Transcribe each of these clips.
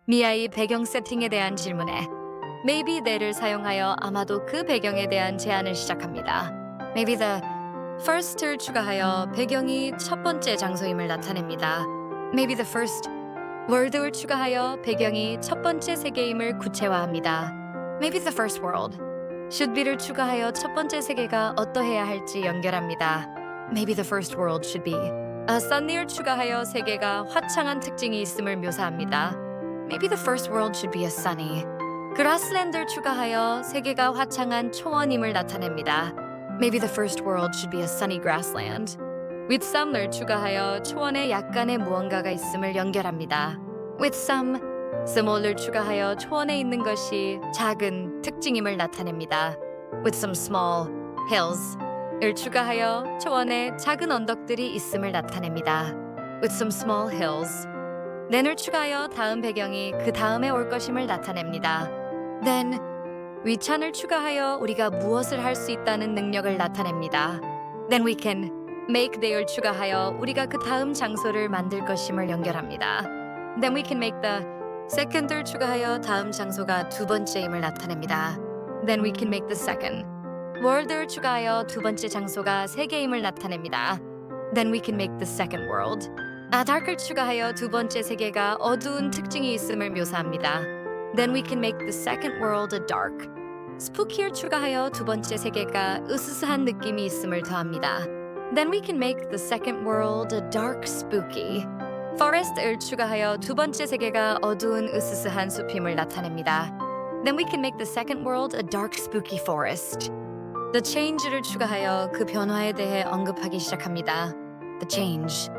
미아이 배경 세팅에 대한 질문에 maybe there를 사용하여 아마도 그 배경에 대한 제안을 시작합니다. Maybe the first를 추가하여 배경이 첫 번째 장소임을 나타냅니다. Maybe the first world을 추가하여 배경이 첫 번째 세계임을 구체화합니다. Maybe the first world should be를 추가하여 첫 번째 세계가 어떠해야 할지 연결합니다. Maybe the first world should be sunny를 추가하여 세계가 화창한 특징이 있음을 묘사합니다. Maybe the first world should be a sunny. grassland를 추가하여 세계가 화창한 초원임을 나타냅니다. Maybe the first world should be a sunny grassland. with some를 추가하여 초원에 약간의 무언가가 있음을 연결합니다. with some, small을 추가하여 초원에 있는 것이 작은 특징임을 나타냅니다. with some small hills을 추가하여 초원에 작은 언덕들이 있음을 나타냅니다. with some small hills. then을 추가하여 다음 배경이 그 다음에 올 것임을 나타냅니다. then 위찬을 추가하여 우리가 무엇을 할 수 있다는 능력을 나타냅니다. then we can make there을 추가하여 우리가 그 다음 장소를 만들 것임을 연결합니다. then we can make the second을 추가하여 다음 장소가 두 번째임을 나타냅니다. then we can make the second world를 추가하여 두 번째 장소가 세 개임을 나타냅니다. then we can make the second world dark을 추가하여 두 번째 세계가 어두운 특징이 있음을 묘사합니다. then we can make the second world a dark spooky를 추가하여 두 번째 세계가 으스스한 느낌이 있음을 더합니다. then we can make the second world a dark spooky forest를 추가하여 두 번째 세계가 어두운 으스스한 숲임을 나타냅니다. then we can make the second world a dark spooky forest. the change를 추가하여 그 변화에 대해 언급하기 시작합니다. the change.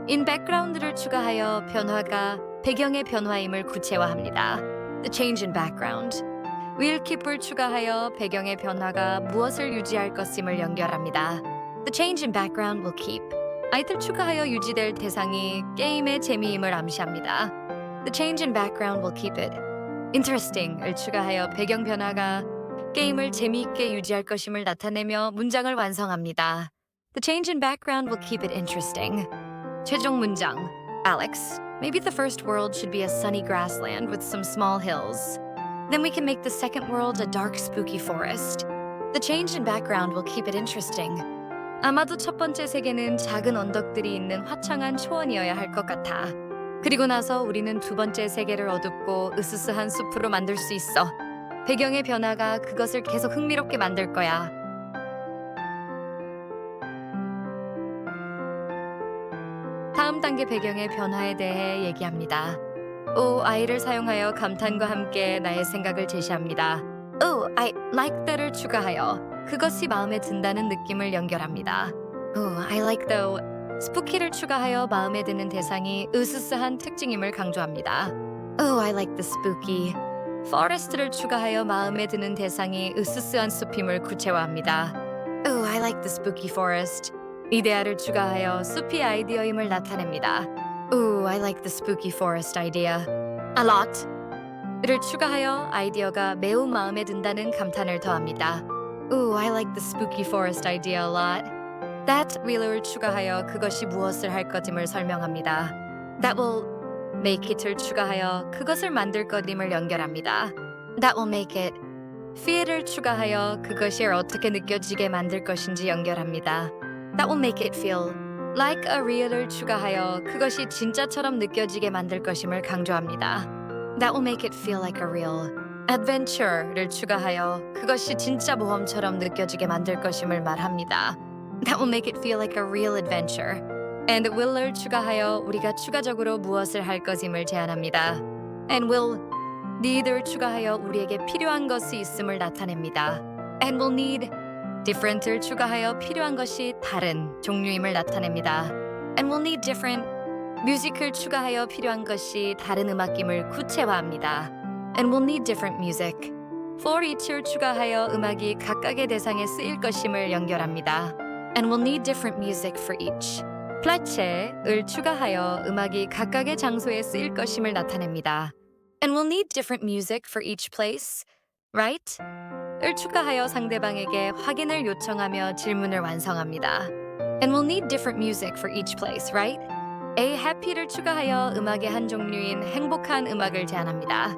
in background를 추가하여 변화가 배경의 변화임을 구체화합니다. the change in background. will keep을 추가하여 배경의 변화가 무엇을 유지할 것임을 연결합니다. the change in background will keep. 아이들 추가하여 유지될 대상이 게임의 재미임을 암시합니다. the change in background will keep it interesting을 추가하여 배경 변화가 게임을 재미있게 유지할 것임을 나타내며 문장을 완성합니다. the change in background will keep it interesting. 최종 문장. Alex, maybe the first world should be a sunny grassland with some small hills. Then we can make the second world a dark spooky forest. The change in background will keep it interesting. 아마도 첫 번째 세계는 작은 언덕들이 있는 화창한 초원이어야 할 것 같아. 그리고 나서 우리는 두 번째 세계를 어둡고 으스스한 숲으로 만들 수 있어. 배경의 변화가 그것을 계속 흥미롭게 만들 거야. 다음 단계 배경의 변화에 대해 얘기합니다. I를 사용하여 감탄과 함께 나의 생각을 제시합니다. I like that을 추가하여 그것이 마음에 든다는 느낌을 연결합니다. I like though. spooky를 추가하여 마음에 드는 대상이 으스스한 특징임을 강조합니다. I like the spooky. forest를 추가하여 마음에 드는 대상이 으스스한 숲임을 구체화합니다. I like the spooky forest. 이데아를 추가하여 숲이 아이디어임을 나타냅니다. I like the spooky forest idea. a lot. 를 추가하여 아이디어가 매우 마음에 든다는 감탄을 더합니다. I like the spooky forest idea a lot. That will을 추가하여 그것이 무엇을 할 것임을 설명합니다. That will make it을 추가하여 그것을 만들 것임을 연결합니다. That will make it. feel을 추가하여 그것이 어떻게 느껴지게 만들 것인지 연결합니다. That will make it feel like a real을 추가하여 그것이 진짜처럼 느껴지게 만들 것임을 강조합니다. That will make it feel like a real. adventure를 추가하여 그것이 진짜 모험처럼 느껴지게 만들 것임을 말합니다. That will make it feel like a real adventure. and will을 추가하여 우리가 추가적으로 무엇을 할 것임을 제안합니다. and will need를 추가하여 우리에게 필요한 것이 있음을 나타냅니다. and will need different를 추가하여 필요한 것이 다른 종류임을 나타냅니다. and will need different music을 추가하여 필요한 것이 다른 음악임을 구체화합니다. and will need different music. for each를 추가하여 음악이 각각의 대상에 쓰일 것임을 연결합니다. and will need different music for each. 플라체를 추가하여 음악이 각각의 장소에 쓰일 것임을 나타냅니다. and will need different music for each place, right? 을 추가하여 상대방에게 확인을 요청하며 질문을 완성합니다. and will need different music for each place, right? A happy를 추가하여 음악의 한 종류인 행복한 음악을 제안합니다.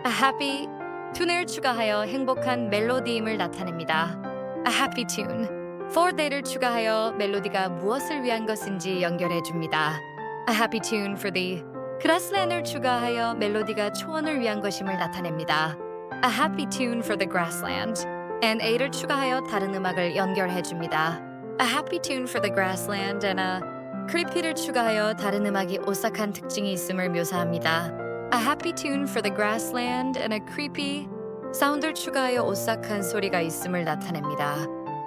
A happy tune을 추가하여 행복한 멜로디임을 나타냅니다. A happy tune. for the를 추가하여 멜로디가 무엇을 위한 것인지 연결해 줍니다. A happy tune for the grassland을 추가하여 멜로디가 초원을 위한 것임을 나타냅니다. A happy tune for the grassland. and A를 추가하여 다른 음악을 연결해 줍니다. A happy tune for the grassland and a creepy를 추가하여 다른 음악이 오싹한 특징이 있음을 묘사합니다. A happy tune for the grassland and a creepy 사운드를 추가하여 오싹한 소리가 있음을 나타냅니다.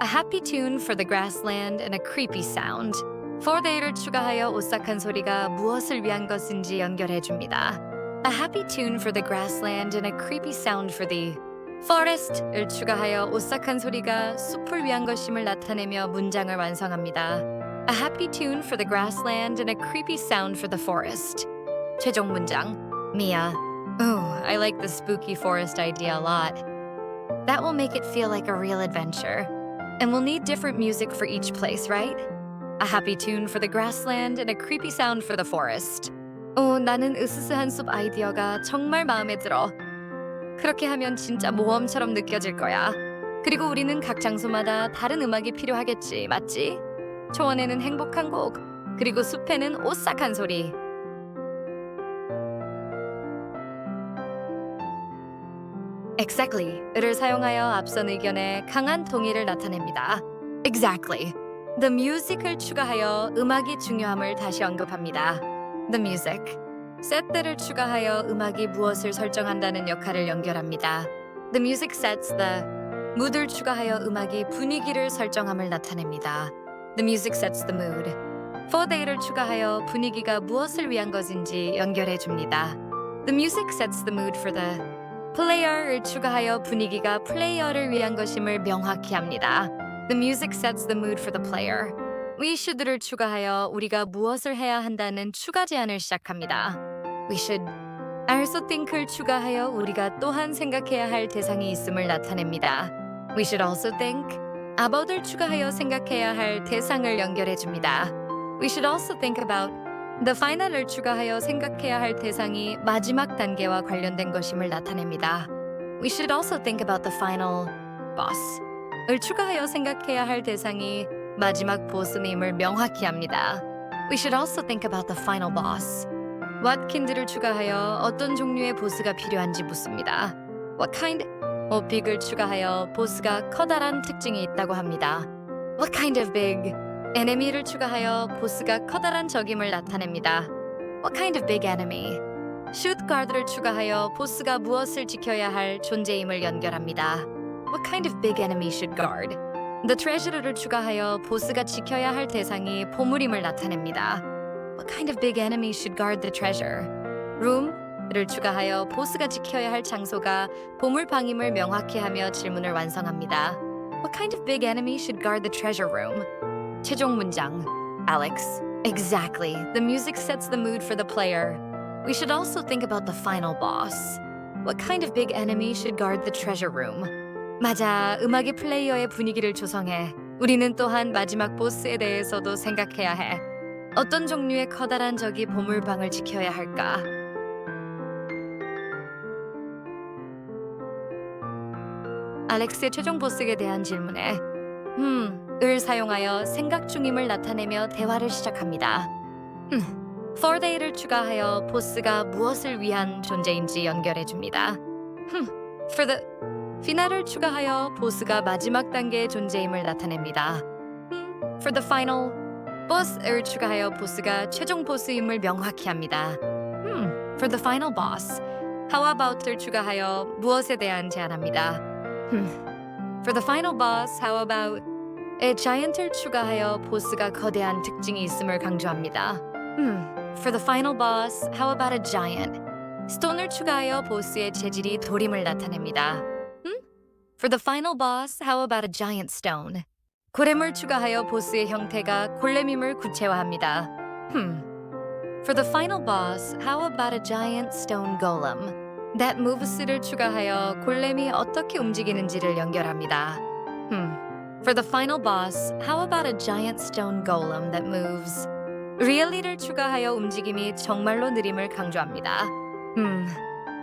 A happy tune for the grassland and a creepy sound. for the를 추가하여 오싹한 소리가 무엇을 위한 것인지 연결해 줍니다. A happy tune for the grassland and a creepy sound for the forest를 추가하여 오싹한 소리가 숲을 위한 것임을 나타내며 문장을 완성합니다. A happy tune for the grassland and a creepy sound for the forest. 최종 문장. Mia. Ooh, I like the spooky forest idea a lot. That will make it feel like a real adventure. And we'll need different music for each place, right? A happy tune for the grassland and a creepy sound for the forest. 나는 으스스한 숲 아이디어가 정말 마음에 들어. 그렇게 하면 진짜 모험처럼 느껴질 거야. 그리고 우리는 각 장소마다 다른 음악이 필요하겠지, 맞지? 초원에는 행복한 곡, 그리고 숲에는 오싹한 소리. Exactly.를 사용하여 앞선 의견에 강한 동의를 나타냅니다. Exactly. The music을 추가하여 음악이 중요함을 다시 언급합니다. The music. set들을 추가하여 음악이 무엇을 설정한다는 역할을 연결합니다. The music sets the mood를 추가하여 음악이 분위기를 설정함을 나타냅니다. The music sets the mood. for the를 추가하여 분위기가 무엇을 위한 것인지 연결해 줍니다. The music sets the mood for the player를 추가하여 분위기가 플레이어를 위한 것임을 명확히 합니다. The music sets the mood for the player. We should를 추가하여 우리가 무엇을 해야 한다는 추가 제안을 시작합니다. We should also think를 추가하여 우리가 또한 생각해야 할 대상이 있음을 나타냅니다. We should also think about을 추가하여 생각해야 할 대상을 연결해 줍니다. We should also think about the final을 추가하여 생각해야 할 대상이 마지막 단계와 관련된 것임을 나타냅니다. We should also think about the final boss을 추가하여 생각해야 할 대상이 마지막 보스님을 명확히 합니다. We should also think about the final boss. Whatkin들을 추가하여 어떤 종류의 보스가 필요한지 묻습니다. What kind? big을 추가하여 보스가 커다란 특징이 있다고 합니다. What kind of big? enemy를 추가하여 보스가 커다란 적임을 나타냅니다. What kind of big enemy? shoot guard를 추가하여 보스가 무엇을 지켜야 할 존재임을 연결합니다. What kind of big enemy should guard? The treasure를 추가하여 보스가 지켜야 할 대상이 보물임을 나타냅니다. What kind of big enemy should guard the treasure? room를 추가하여 보스가 지켜야 할 장소가 보물방임을 명확히 하며 질문을 완성합니다. What kind of big enemy should guard the treasure room? 최종 문장. Alex. Exactly. The music sets the mood for the player. We should also think about the final boss. What kind of big enemy should guard the treasure room? 맞아. 음악이 플레이어의 분위기를 조성해. 우리는 또한 마지막 보스에 대해서도 생각해야 해. 어떤 종류의 커다란 적이 보물방을 지켜야 할까? 알렉스의 최종 보스에 대한 질문에 을 사용하여 생각 중임을 나타내며 대화를 시작합니다. for they를 추가하여 보스가 무엇을 위한 존재인지 연결해 줍니다. for the final을 추가하여 보스가 마지막 단계의 존재임을 나타냅니다. for the final boss를 추가하여 보스가 최종 보스임을 명확히 합니다. for the final boss, how about를 추가하여 무엇에 대한 제안합니다. for the final boss, how about a giant을 추가하여 보스가 거대한 특징이 있음을 강조합니다. for the final boss, how about a giant? stone을 추가하여 보스의 재질이 돌임을 나타냅니다. for the final boss, how about a giant stone? 고렘을 추가하여 보스의 형태가 골렘임을 구체화합니다. for the final boss, how about a giant stone golem? that moves를 추가하여 골렘이 어떻게 움직이는지를 연결합니다. For the final boss, how about a giant stone golem that moves? really를 추가하여 움직임이 정말로 느림을 강조합니다.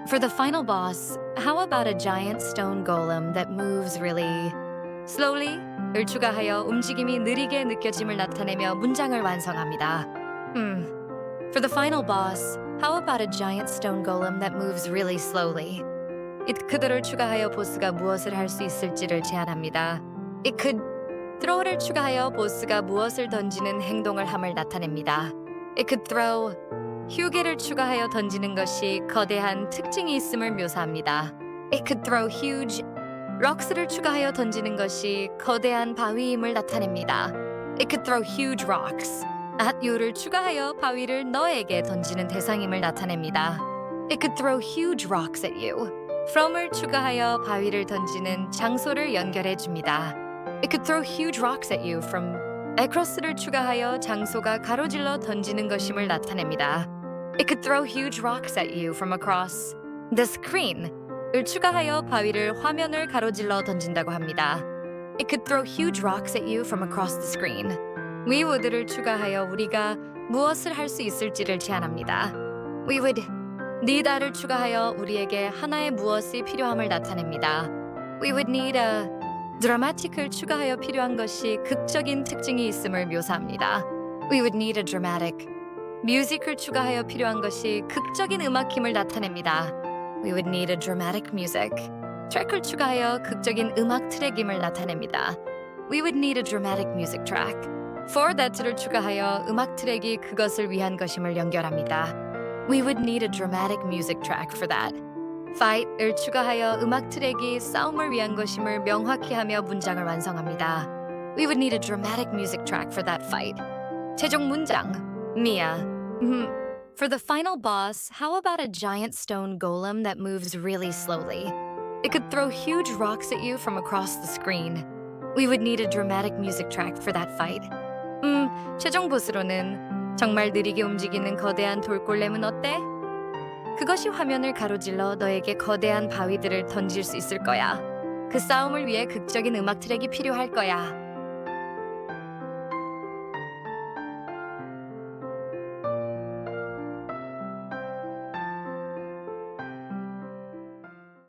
For the final boss, how about a giant stone golem that moves really slowly? 을 추가하여 움직임이 느리게 느껴짐을 나타내며 문장을 완성합니다. For the final boss, how about a giant stone golem that moves really slowly? It could를 추가하여 보스가 무엇을 할 수 있을지를 제안합니다. It could throw를 추가하여 보스가 무엇을 던지는 행동을 함을 나타냅니다. It could throw 휴게를 추가하여 던지는 것이 거대한 특징이 있음을 묘사합니다. It could throw huge rocks를 추가하여 던지는 것이 거대한 바위임을 나타냅니다. It could throw huge rocks. at you를 추가하여 바위를 너에게 던지는 대상임을 나타냅니다. It could throw huge rocks at you. from을 추가하여 바위를 던지는 장소를 연결해 줍니다. It could throw huge rocks at you from across를 추가하여 장소가 가로질러 던지는 것임을 나타냅니다. It could throw huge rocks at you from across the screen. 을 추가하여 바위를 화면을 가로질러 던진다고 합니다. It could throw huge rocks at you from across the screen. We would를 추가하여 우리가 무엇을 할 수 있을지를 제안합니다. We would need를 추가하여 우리에게 하나의 무엇이 필요함을 나타냅니다. We would need a dramatic을 추가하여 필요한 것이 극적인 특징이 있음을 묘사합니다. We would need a dramatic music을 추가하여 필요한 것이 극적인 음악힘을 나타냅니다. We would need a dramatic music. 트랙을 추가하여 극적인 음악 트랙임을 나타냅니다. We would need a dramatic music track. For that를 추가하여 음악 트랙이 그것을 위한 것임을 연결합니다. We would need a dramatic music track for that. Fight을 추가하여 음악 트랙이 싸움을 위한 것임을 명확히 하며 문장을 완성합니다. We would need a dramatic music track for that fight. 최종 문장. Mia. For the final boss, how about a giant stone golem that moves really slowly? It could throw huge rocks at you from across the screen. We would need a dramatic music track for that fight. 최종 보스로는 정말 느리게 움직이는 거대한 돌골렘은 어때? 그것이 화면을 가로질러 너에게 거대한 바위들을 던질 수 있을 거야. 그 싸움을 위해 극적인 음악 트랙이 필요할 거야.